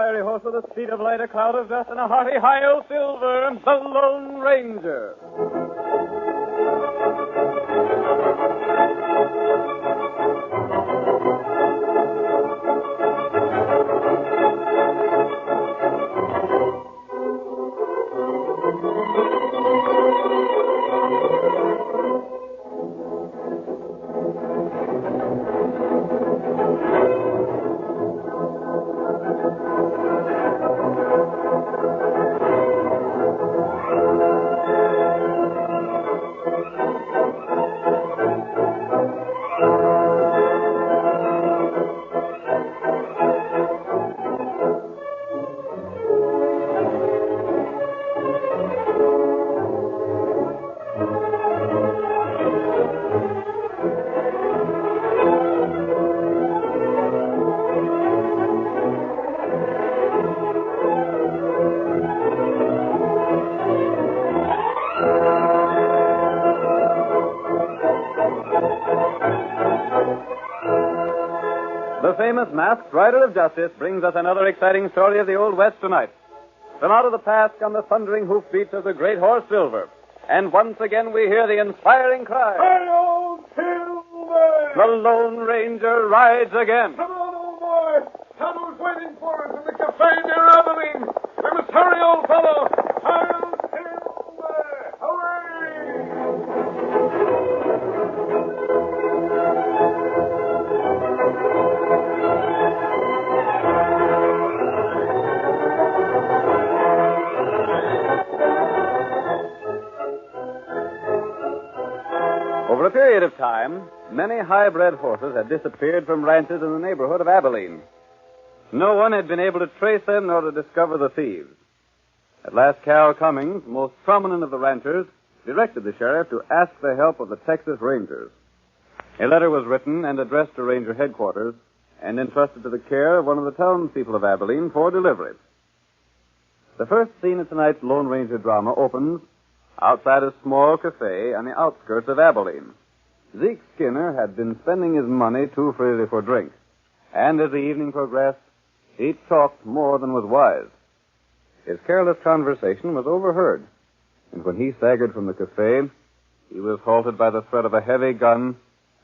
fiery horse with a speed of light, a cloud of dust, and a hearty high-o silver, the Lone Ranger. The famous Masked Rider of Justice brings us another exciting story of the Old West tonight. From out of the past come the thundering hoofbeats of the great horse Silver. And once again we hear the inspiring cry, Hi-yo, Silver! The Lone Ranger rides again. Come on, old boy. Tonto's waiting for us in the cafe near Abilene. We must hurry, old fellow. Hi-yo, Silver! Hooray! Over a period of time, many high-bred horses had disappeared from ranches in the neighborhood of Abilene. No one had been able to trace them nor to discover the thieves. At last, Cal Cummings, most prominent of the ranchers, directed the sheriff to ask the help of the Texas Rangers. A letter was written and addressed to Ranger headquarters and entrusted to the care of one of the townspeople of Abilene for delivery. The first scene of tonight's Lone Ranger drama opens outside a small cafe on the outskirts of Abilene. Zeke Skinner had been spending his money too freely for drink, and as the evening progressed, he talked more than was wise. His careless conversation was overheard, and when he staggered from the cafe, he was halted by the threat of a heavy gun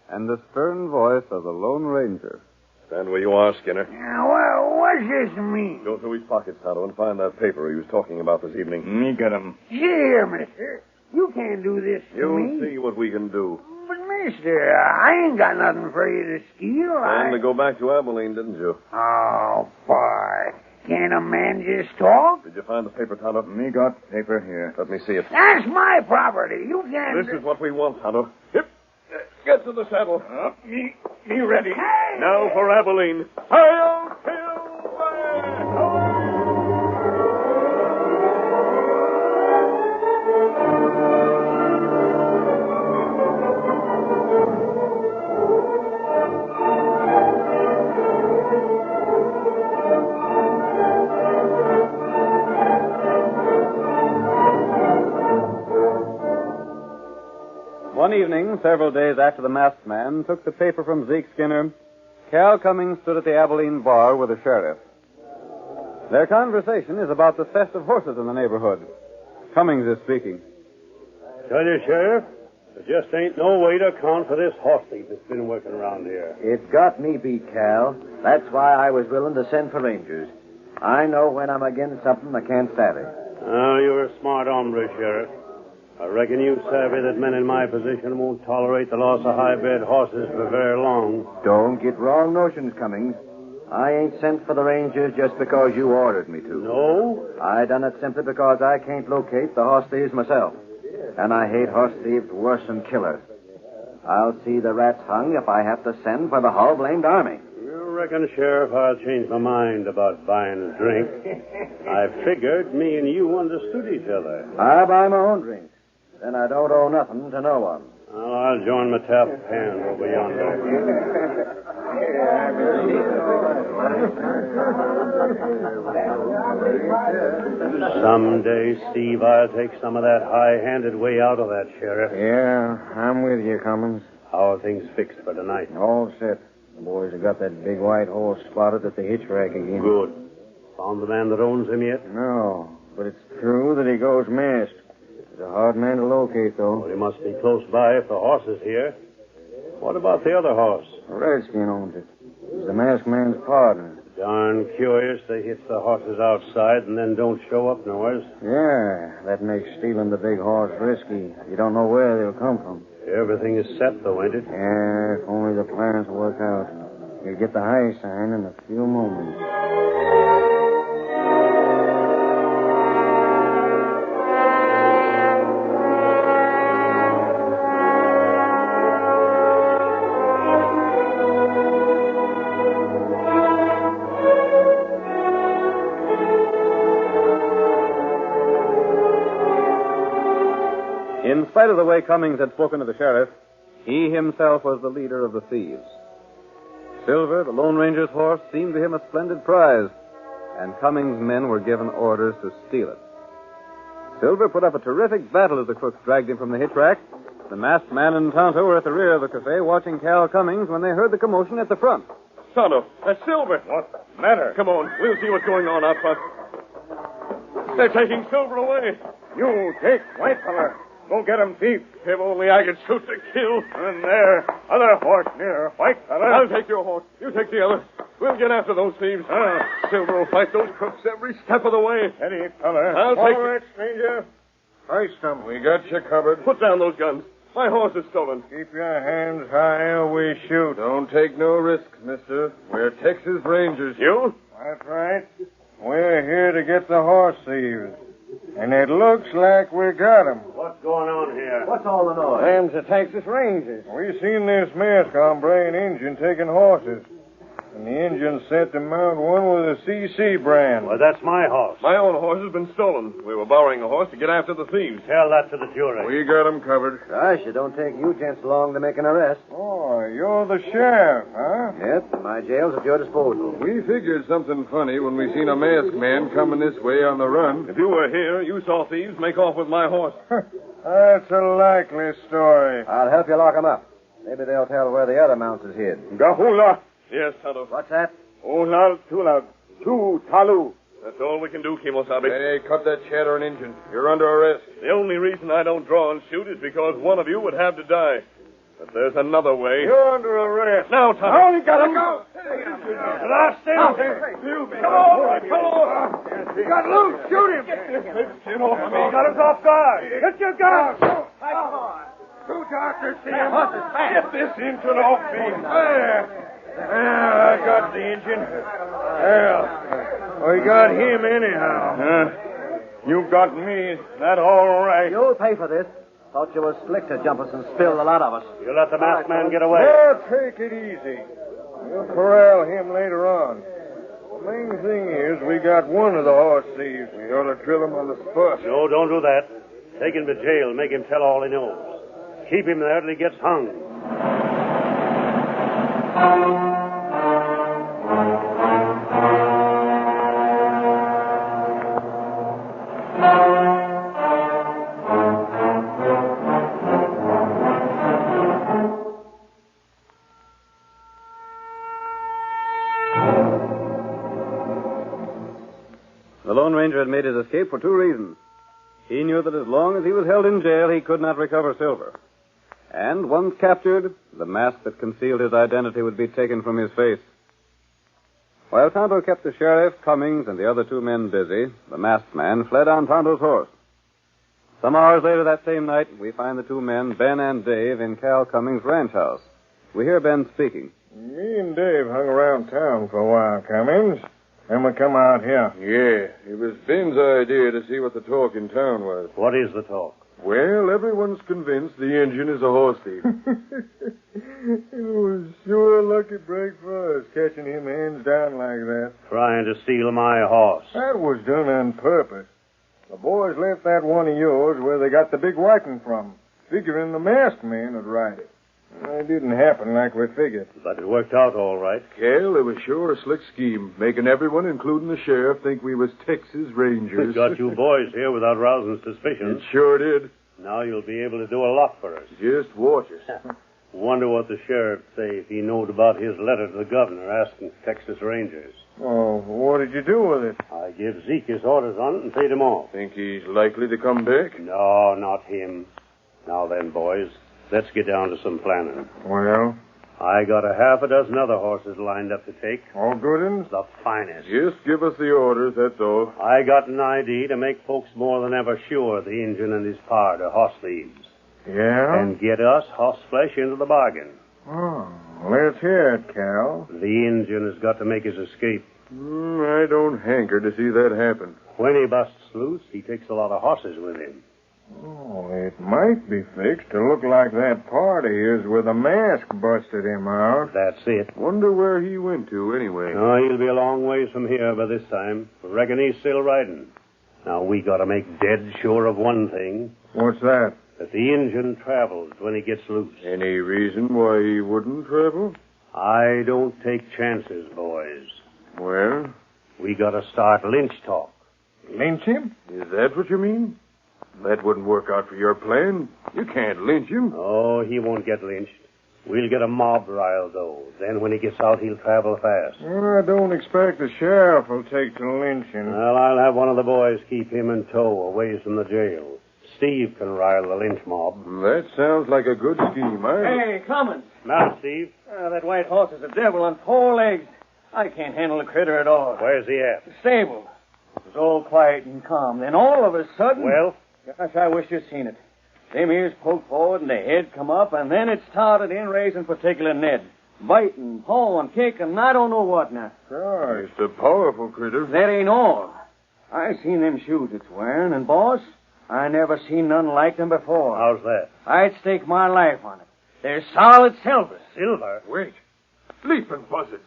and the stern voice of the Lone Ranger. Stand where you are, Skinner. Well, what's this mean? Go through his pockets, Tonto, and find that paper he was talking about this evening. Me get him. See here, mister. You can't do this to You'll me. see what we can do. But, mister, I ain't got nothing for you to steal. Planned to go back to Abilene, didn't you? Oh, boy. Can't a man just talk? Did you find the paper, Tonto? Me got paper here. Let me see it. That's my property. You can't... This is what we want, Tonto. Hip. Get to the saddle. Me ready. Hey! Now for Abilene. Hi-yo, Silver! One evening, several days after the masked man took the paper from Zeke Skinner, Cal Cummings stood at the Abilene bar with the sheriff. Their conversation is about the theft of horses in the neighborhood. Cummings is speaking. Tell you, Sheriff, there just ain't no way to account for this horse thief that's been working around here. It's got me beat, Cal. That's why I was willing to send for Rangers. I know when I'm against something I can't stand it. Oh, you're a smart hombre, Sheriff. I reckon you savvy that men in my position won't tolerate the loss of high-bred horses for very long. Don't get wrong notions, Cummings. I ain't sent for the Rangers just because you ordered me to. No? I done it simply because I can't locate the horse thieves myself. And I hate horse thieves worse than killers. I'll see the rats hung if I have to send for the whole blamed army. You reckon, Sheriff, I'll change my mind about buying a drink. I figured me and you understood each other. I buy my own drinks. Then I don't owe nothing to no one. Well, I'll join my tap hand over yonder. Someday, Steve, I'll take some of that high-handed way out of that, Sheriff. Yeah, I'm with you, Cummings. How are things fixed for tonight? All set. The boys have got that big white horse spotted at the hitch rack again. Good. Found the man that owns him yet? No, but it's true that he goes masked. He's a hard man to locate, though. Well, he must be close by if the horse is here. What about the other horse? A redskin owns it. He's the masked man's partner. Darn curious they hitch the horses outside and then don't show up nowheres. Yeah, that makes stealing the big horse risky. You don't know where they'll come from. Everything is set, though, ain't it? Yeah, if only the plans work out. You'll get the high sign in a few moments. In spite of the way Cummings had spoken to the sheriff, he himself was the leader of the thieves. Silver, the Lone Ranger's horse, seemed to him a splendid prize, and Cummings' men were given orders to steal it. Silver put up a terrific battle as the crooks dragged him from the hitch rack. The masked man and Tonto were at the rear of the cafe watching Cal Cummings when they heard the commotion at the front. Tonto, that's Silver. What's the matter? Come on, we'll see what's going on out front. They're taking Silver away. You, Jake, white feller. Go get him, thief. If only I could shoot to kill. And there, other horse near, white feller. I'll take your horse. You take the other. We'll get after those thieves. Silver will fight those crooks every step of the way. Steady, feller. I'll take All right, stranger. Hoist 'em. We got you covered. Put down those guns. My horse is stolen. Keep your hands high or we shoot. Don't take no risks, mister. We're Texas Rangers. You? That's right. We're here to get the horse thieves. And it looks like we got 'em. What's going on here? What's all the noise? Them's the Texas Rangers. We seen this masked hombre and Injun taking horses. And the Injun sent to mount one with a CC brand. Well, that's my horse. My own horse has been stolen. We were borrowing a horse to get after the thieves. Tell that to the jury. We got 'em covered. Gosh, it don't take you gents long to make an arrest. Oh, you're the sheriff, huh? Yep, my jail's at your disposal. We figured something funny when we seen a masked man coming this way on the run. If you were here, you saw thieves make off with my horse. That's a likely story. I'll help you lock 'em up. Maybe they'll tell where the other mounts is hid. Gahula, Yes, Tonto. What's that? Olal Tula, Tu Talu. That's all we can do, Kimosabe. Hey, cut that chatter, Injun. You're under arrest. The only reason I don't draw and shoot is because one of you would have to die. But there's another way. You're under arrest. Now, Tonto. Now you got him. Go. Last thing. Come on, come on. He got loose. Shoot him. Get off me. Got us off guard. Get your gun. Two doctors see him. Get this Injun off me. There. I got the Injun. Well, we got him anyhow. You got me. That all right. You'll pay for this. Thought you was slick to jump us and spill a lot of us. You let the masked man get away. Well, take it easy. We'll corral him later on. The main thing is we got one of the horse thieves. We ought to drill him on the spot. No, don't do that. Take him to jail. Make him tell all he knows. Keep him there till he gets hung. The Lone Ranger had made his escape for two reasons. He knew that as long as he was held in jail, he could not recover silver. And once captured, the mask that concealed his identity would be taken from his face. While Tonto kept the sheriff, Cummings, and the other two men busy, the masked man fled on Tonto's horse. Some hours later that same night, we find the two men, Ben and Dave, in Cal Cummings' ranch house. We hear Ben speaking. Me and Dave hung around town for a while, Cummings. Then we come out here. Yeah, it was Ben's idea to see what the talk in town was. What is the talk? Well, everyone's convinced the Injun is a horse thief. It was sure a lucky break for us, catching him hands down like that. Trying to steal my horse. That was done on purpose. The boys left that one of yours where they got the big whacking from, figuring the masked man would ride it. It didn't happen like we figured. But it worked out all right. Cal, it was sure a slick scheme, making everyone, including the sheriff, think we was Texas Rangers. We got you boys here without rousing suspicion. It sure did. Now you'll be able to do a lot for us. Just watch us. Wonder what the sheriff'd say if he knowed about his letter to the governor asking Texas Rangers. Oh, what did you do with it? I give Zeke his orders on it and paid him off. Think he's likely to come back? No, not him. Now then, boys, let's get down to some planning. Well, I got a half a dozen other horses lined up to take. all good uns? The finest. Just give us the orders, that's all. I got an idea to make folks more than ever sure the Injun and his pard are horse thieves. Yeah? And get us horse flesh into the bargain. Oh, let's hear it, Cal. The Injun has got to make his escape. I don't hanker to see that happen. When he busts loose, he takes a lot of horses with him. Oh, it might be fixed to look like that part of his with a mask busted him out. That's it. Wonder where he went to, anyway. Oh, he'll be a long ways from here by this time. Reckon he's still riding. Now, we got to make dead sure of one thing. What's that? That the Injun travels when he gets loose. Any reason why he wouldn't travel? I don't take chances, boys. Well, We got to start lynch talk. lynch him? Is that what you mean? That wouldn't work out for your plan. You can't lynch him. Oh, he won't get lynched. We'll get a mob riled, though. Then when he gets out, he'll travel fast. Well, I don't expect the sheriff will take to lynching. Well, I'll have one of the boys keep him in tow, away from the jail. Steve can rile the lynch mob. That sounds like a good scheme, Hey, Clemens. Now, Steve, That white horse is a devil on 4 legs. I can't handle the critter at all. where's he at? The stable. It was all quiet and calm. Then all of a sudden... Well? Gosh, I wish you'd seen it. Them ears poked forward and the head come up, and then it started in raising particular Ned. Biting, pawing, kicking, I don't know what now. Gosh, it's a powerful critter. That ain't all. I seen them shoes it's wearing, and, boss, I never seen none like them before. How's that? I'd stake my life on it. They're solid silver. Silver? Wait. Leaping buzzards.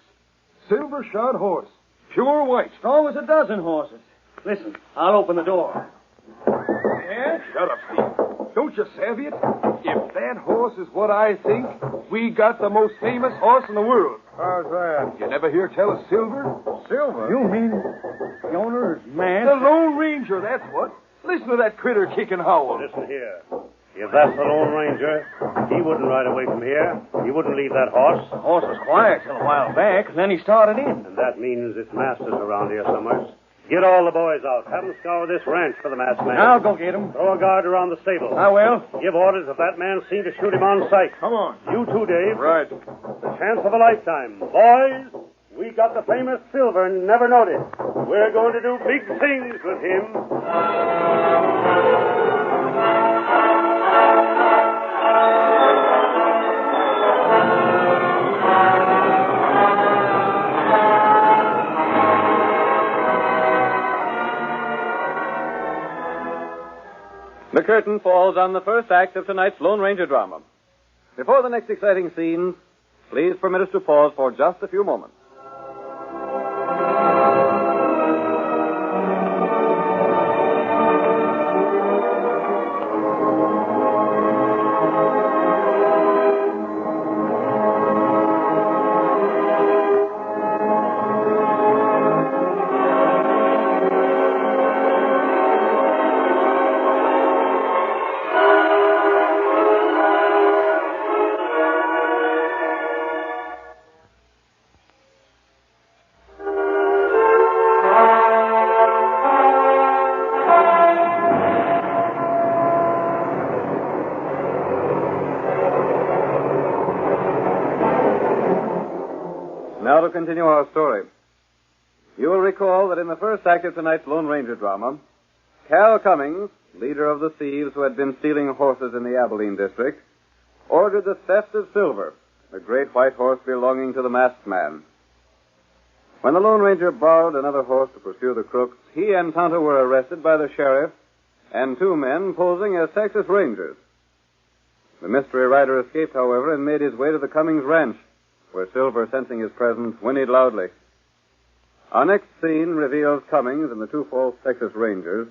Silver shod horse. Pure white. Strong as a dozen horses. Listen, I'll open the door. Yeah? Shut up, Steve. Don't you savvy it? If that horse is what I think, we got the most famous horse in the world. How's that? You never hear tell of Silver? Silver? You mean the owner is mad? The Lone Ranger, that's what. Listen to that critter kick and howl. Listen here. If that's the Lone Ranger, he wouldn't ride away from here. He wouldn't leave that horse. The horse was quiet till a while back, and then he started in. And that means its master's around here somewhere. Get all the boys out. Have them scour this ranch for the masked man. I'll go get him. Throw a guard around the stable. I will. Give orders if that man's seen to shoot him on sight. Come on. You too, Dave. Right. The chance of a lifetime. Boys, we got the famous Silver and never noticed. We're going to do big things with him. The curtain falls on the first act of tonight's Lone Ranger drama. Before the next exciting scenes, please permit us to pause for just a few moments. Now to continue our story. You will recall that in the first act of tonight's Lone Ranger drama, Cal Cummings, leader of the thieves who had been stealing horses in the Abilene district, ordered the theft of Silver, the great white horse belonging to the masked man. When the Lone Ranger borrowed another horse to pursue the crooks, he and Tonto were arrested by the sheriff and 2 men posing as Texas Rangers. The mystery rider escaped, however, and made his way to the Cummings ranch, where Silver, sensing his presence, whinnied loudly. Our next scene reveals Cummings and the 2 false Texas Rangers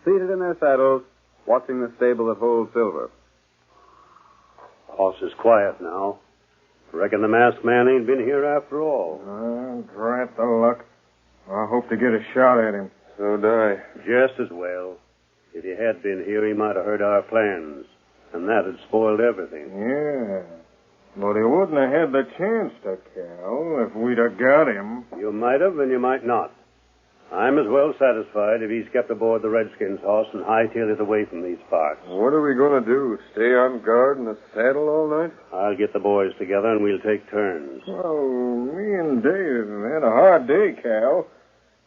seated in their saddles, watching the stable that holds Silver. Horse is quiet now. Reckon the masked man ain't been here after all. Drat the luck. I hope to get a shot at him. So do I. Just as well. If he had been here, he might have heard our plans. And that had spoiled everything. Yeah. But he wouldn't have had the chance to, Cal, if we'd have got him. You might have, and you might not. I'm as well satisfied if he's kept aboard the Redskins' horse and hightailed it away from these parts. What are we going to do? Stay on guard in the saddle all night? I'll get the boys together and we'll take turns. Well, me and Dave had a hard day, Cal.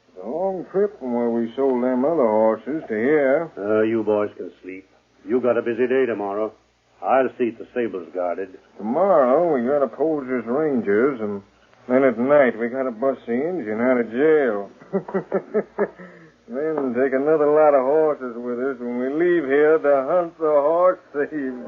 It's a long trip from where we sold them other horses to here. You boys can sleep. You got a busy day tomorrow. I'll see the stables guarded. Tomorrow we gotta pose as rangers, and then at night we gotta bust the engine out of jail. Then take another lot of horses with us when we leave here to hunt the horse thieves.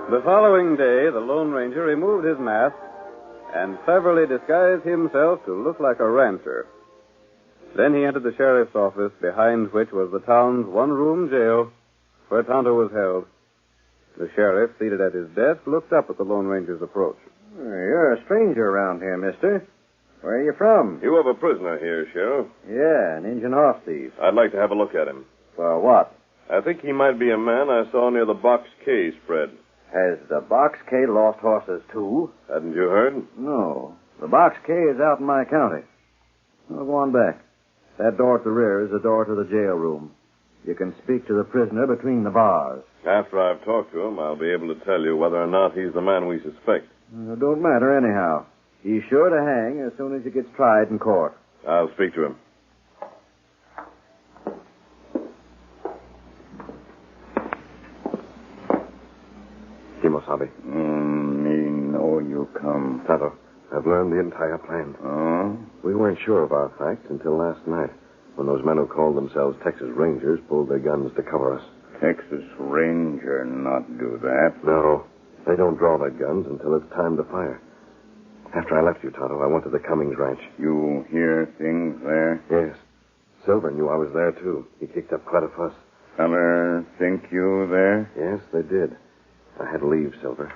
The following day, the Lone Ranger removed his mask and cleverly disguised himself to look like a rancher. Then he entered the sheriff's office, behind which was the town's one-room jail, where Tonto was held. The sheriff, seated at his desk, looked up at the Lone Ranger's approach. You're a stranger around here, mister. Where are you from? You have a prisoner here, Sheriff. Yeah, an Indian horse thief. I'd like to have a look at him. For what? I think he might be a man I saw near the Box K spread. Has the Box K lost horses, too? Hadn't you heard? No. The Box K is out in my county. Well, go on back. That door at the rear is the door to the jail room. You can speak to the prisoner between the bars. After I've talked to him, I'll be able to tell you whether or not he's the man we suspect. It don't matter anyhow. He's sure to hang as soon as he gets tried in court. I'll speak to him. Kimosabe. Me know you come. Tonto, I've learned the entire plan. Oh? We weren't sure of our facts until last night, when those men who called themselves Texas Rangers pulled their guns to cover us. Texas Ranger not do that. No, they don't draw their guns until it's time to fire. After I left you, Tonto, I went to the Cummings ranch. You hear things there? Yes. Silver knew I was there, too. He kicked up quite a fuss. Feller think you there? Yes, they did. I had to leave Silver.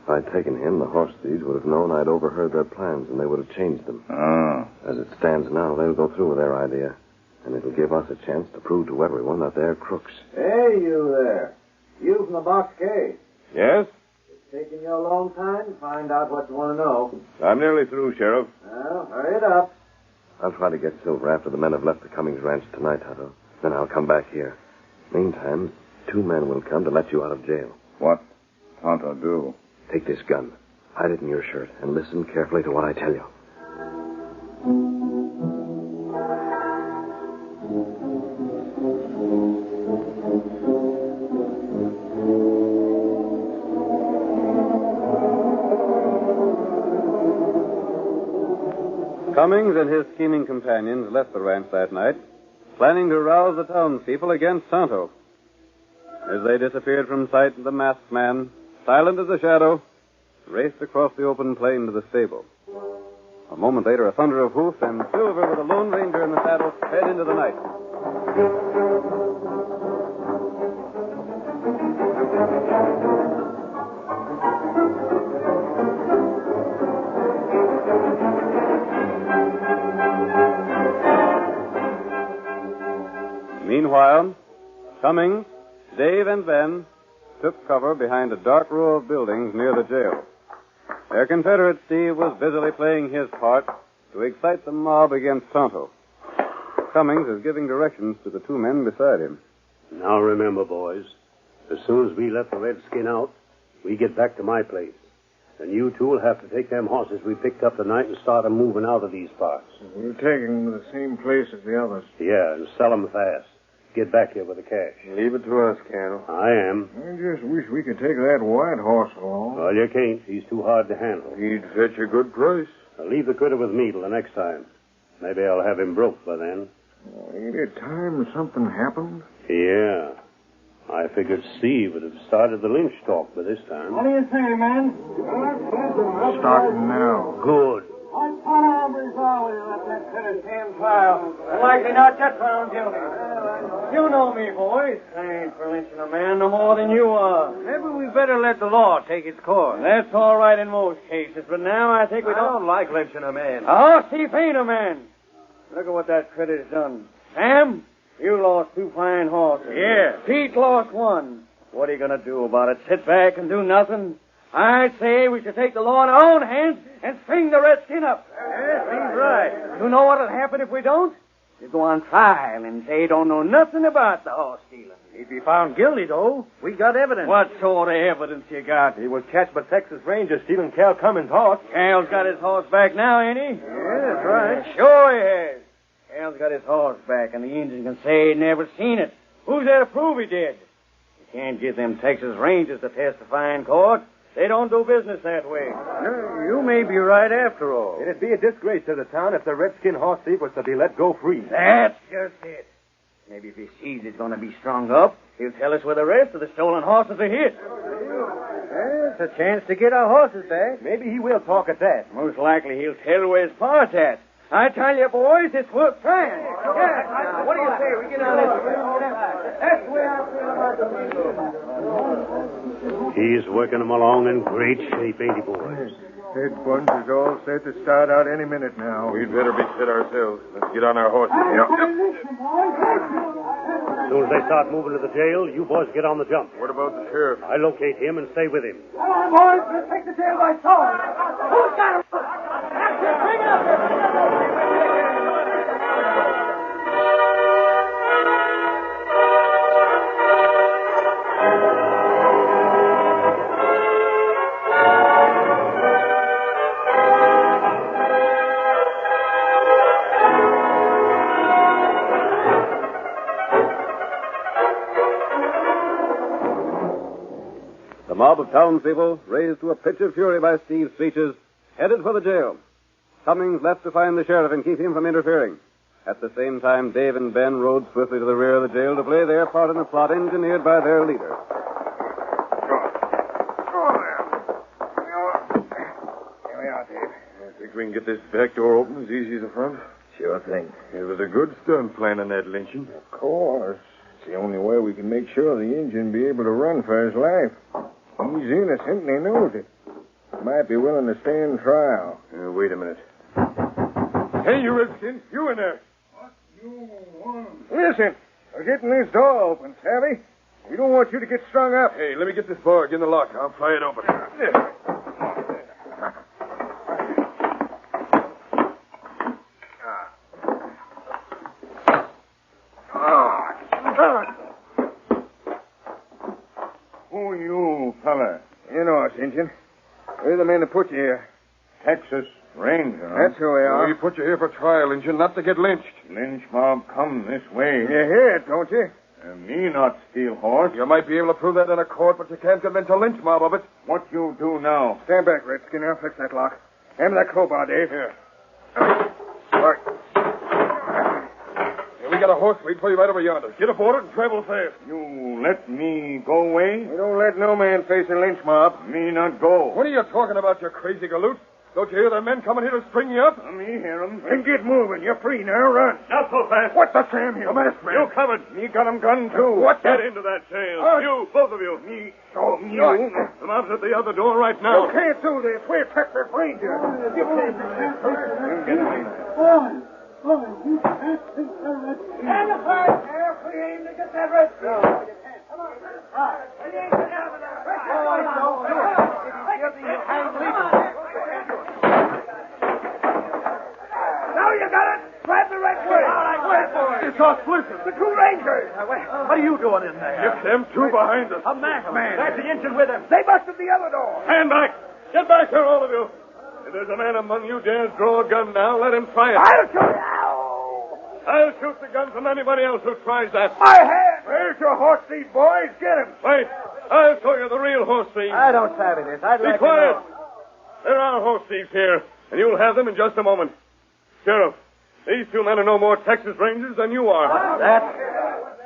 If I'd taken him, the horse thieves would have known I'd overheard their plans, and they would have changed them. Oh. As it stands now, they'll go through with their idea. And it'll give us a chance to prove to everyone that they're crooks. Hey, you there. You from the Box K. Yes? It's taken you a long time to find out what you want to know. I'm nearly through, Sheriff. Well, hurry it up. I'll try to get Silver after the men have left the Cummings ranch tonight, Tonto. Then I'll come back here. Meantime, 2 men will come to let you out of jail. What Tonto do? Take this gun, hide it in your shirt, and listen carefully to what I tell you. Cummings and his scheming companions left the ranch that night, planning to rouse the townspeople against Tonto. As they disappeared from sight, the masked man, silent as a shadow, raced across the open plain to the stable. A moment later, a thunder of hoofs, and Silver, with the Lone Ranger in the saddle, sped into the night. Meanwhile, Cummings, Dave, and Ben took cover behind a dark row of buildings near the jail. Their Confederate Steve was busily playing his part to excite the mob against Tonto. Cummings is giving directions to the 2 men beside him. Now remember, boys, as soon as we let the redskin out, we get back to my place. And you 2 will have to take them horses we picked up tonight and start 'em moving out of these parts. We're taking them to the same place as the others. Yeah, and sell 'em fast. Get back here with the cash. Leave it to us, Cal. I am. I just wish we could take that white horse along. Well, you can't. He's too hard to handle. He'd fetch a good price. Now, leave the critter with me till the next time. Maybe I'll have him broke by then. Ain't it time something happened? Yeah. I figured Steve would have started the lynch talk by this time. What do you say, man? Starting now. Good. What kind of hombres are we to let that critter stand trial? And likely not get found guilty. You know me, boys. I ain't for lynching a man no more than you are. Maybe we better let the law take its course. That's all right in most cases, but now I think we don't like lynching a man. A horse thief ain't a man. Look at what that critter's done. Sam, you lost 2 fine horses. Yeah. Pete lost 1. What are you going to do about it? Sit back and do nothing? I'd say we should take the law in our own hands and string the redskin up. Yeah, seems right. You know what'll happen if we don't? You go on trial and say you don't know nothing about the horse stealing. He'd be found guilty, though. We got evidence. What sort of evidence you got? He was catched by Texas Rangers stealing Cal Cummins' horse. Cal's got his horse back now, ain't he? Yeah, that's right. Sure he has. Cal's got his horse back, and the Indian can say he never seen it. Who's there to prove he did? You can't get them Texas Rangers to testify in court. They don't do business that way. No, you may be right after all. It'd be a disgrace to the town if the redskin horse thief was to be let go free. That's just it. Maybe if he sees he's going to be strung up, he'll tell us where the rest of the stolen horses are hid. It's a chance to get our horses back. Maybe he will talk at that. Most likely he'll tell where his part's at. I tell you, boys, it's worth trying. Yeah. What do you say? We get on this. That's the way I feel about the He's working them along in great shape, ain't he, boys? That bunch is all set to start out any minute now. We'd better be set ourselves. Let's get on our horses. As soon as they start moving to the jail, you boys get on the jump. What about the sheriff? I locate him and stay with him. Come on, boys. Let's take the jail by storm. Who's got him? That's it. Bring it up. The mob of townspeople, raised to a pitch of fury by Steve's speeches, headed for the jail. Cummings left to find the sheriff and keep him from interfering. At the same time, Dave and Ben rode swiftly to the rear of the jail to play their part in the plot engineered by their leader. Here we are, Dave. I think we can get this back door open as easy as the front. Sure thing. It was a good stunt planning that lynching. Of course. It's the only way we can make sure the Indian be able to run for his life. He's innocent and he knows it. Might be willing to stand trial. Wait a minute. Hey, you redskin. You in there. What you want? Listen. We're getting this door open, savvy? We don't want you to get strung up. Hey, let me get this bar. Get in the lock. I'll pry it open. Who are you, fella? You know us, Injun. We're the men that put you here. Texas Ranger. That's who we are. We put you here for trial, Injun, not to get lynched. Lynch mob come this way. You hear it, don't you? And me not steal horse. You might be able to prove that in a court, but you can't convince a lynch mob of it. What you do now? Stand back, Redskin. I'll fix that lock. Hand me that crowbar, Dave. Here. Right. We got a horse wait for you right over yonder. Get aboard it and travel fast. You let me go away? We don't let no man face a lynch mob. Me not go. What are you talking about, you crazy galoot? Don't you hear the men coming here to string you up? Me hear 'em. Then get moving. You're free now. Run. Not so fast. What the Sam here? Masked man. You covered. Me got 'em gun, too. What the? Get into that jail. You, both of you. Me. Oh, You. The mob's at the other door right now. You can't do this. We're Texas Rangers. You can't do this. Get in. Stand apart, Sheriff. We aim to get that red. Come on. We aim to get out of there. Now you got it. Grab the red shirt. All right, wait for it. It's us, listen. The 2 Rangers. What are you doing in there? Get them 2 behind us. A masked man. That's the engine with him. They busted the other door. Stand back. Get back here, all of you. If there's a man among you dares draw a gun now, let him try it. I'll shoot you. Ow. I'll shoot the gun from anybody else who tries that. My hand. Where's your horse thief, boys? Get him. Wait. I'll show you the real horse thief. I don't savvy this. I'd Be like quiet. to know. There are horse thieves here, and you'll have them in just a moment. Sheriff, these 2 men are no more Texas Rangers than you are. That?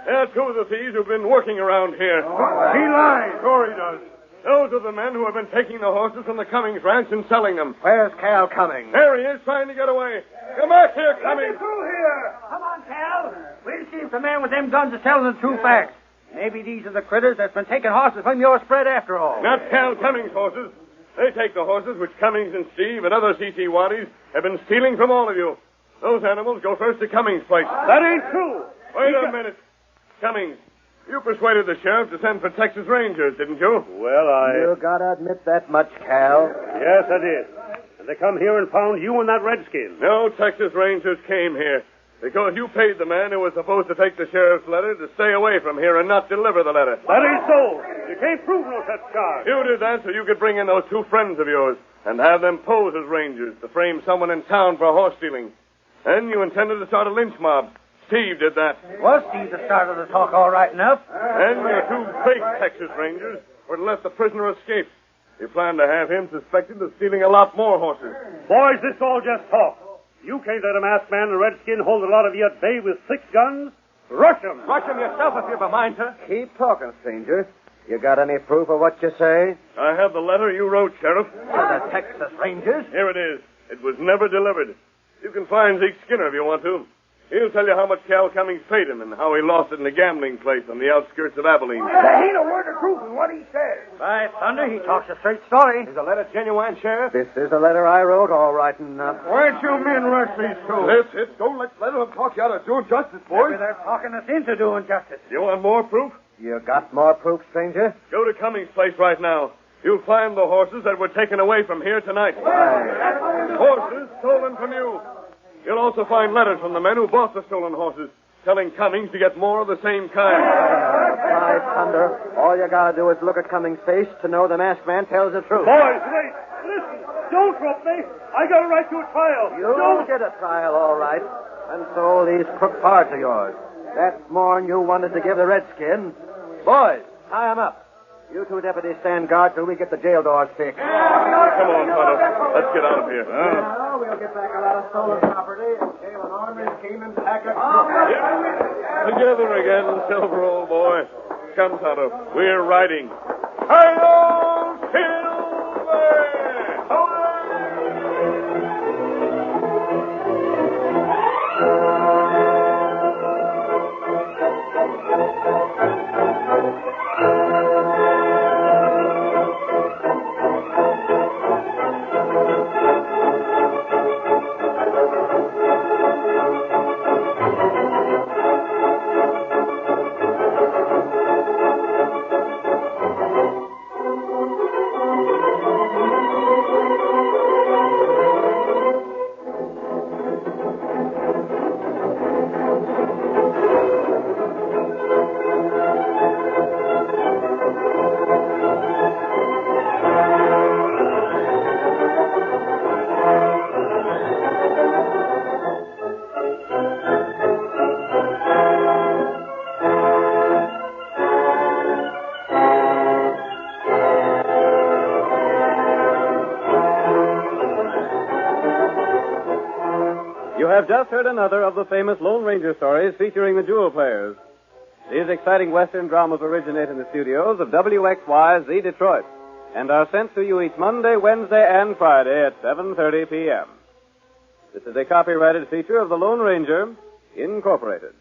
They're 2 of the thieves who've been working around here. He lies. Sure he does. Those are the men who have been taking the horses from the Cummings ranch and selling them. Where's Cal Cummings? There he is, trying to get away. Come back here, Cummings. Through here. Come on, Cal. We'll see if the man with them guns is telling the true facts. Maybe these are the critters that's been taking horses from your spread after all. Not Cal Cummings' horses. They take the horses which Cummings and Steve and other C.T. Waddies have been stealing from all of you. Those animals go first to Cummings' place. That ain't true. Wait a minute. Cummings, you persuaded the sheriff to send for Texas Rangers, didn't you? Well, You gotta admit that much, Cal. Yes, I did. And they come here and found you and that redskin. No Texas Rangers came here because you paid the man who was supposed to take the sheriff's letter to stay away from here and not deliver the letter. That ain't so. You can't prove no such charge. You did that so you could bring in those two friends of yours and have them pose as Rangers to frame someone in town for horse stealing. Then you intended to start a lynch mob. Steve did that. Well, Steve, the start of the talk all right enough. Then your two fake Texas Rangers were to let the prisoner escape. You planned to have him suspected of stealing a lot more horses. Boys, this all just talk. You can't let a masked man and a redskin hold a lot of you at bay with 6 guns. Rush 'em. Rush him yourself if you're behind her. Keep talking, stranger. You got any proof of what you say? I have the letter you wrote, Sheriff. To the Texas Rangers? Here it is. It was never delivered. You can find Zeke Skinner if you want to. He'll tell you how much Cal Cummings paid him and how he lost it in a gambling place on the outskirts of Abilene. There ain't a word of truth in what he says. By thunder, he talks a straight story. Is the letter genuine, Sheriff? This is a letter I wrote, all right enough. Why'd you men rush these two? This. Don't let them talk you out of doing justice, boys. Maybe they're talking us into doing justice. You want more proof? You got more proof, stranger? Go to Cummings' place right now. You'll find the horses that were taken away from here tonight. Horses stolen from you. You'll also find letters from the men who bought the stolen horses, telling Cummings to get more of the same kind. By thunder, all you gotta do is look at Cummings' face to know the masked man tells the truth. Boys, wait. Listen. Don't rope me. I got a right to a trial. You'll get a trial, all right. And so these crook parts of yours. That's more'n you wanted to give the redskin. Boys, tie him up. You two deputies stand guard till we get the jail doors fixed. Come on, Tonto. Let's get out of here. Well, we'll get back a lot of stolen property and jail an ornery Cayman packer. Together again, Silver, old boy. Come, Tonto. We're riding. Hi-yo, Silver! You have just heard another of the famous Lone Ranger stories featuring the Jewel Players. These exciting Western dramas originate in the studios of WXYZ Detroit and are sent to you each Monday, Wednesday, and Friday at 7:30 p.m. This is a copyrighted feature of the Lone Ranger, Incorporated.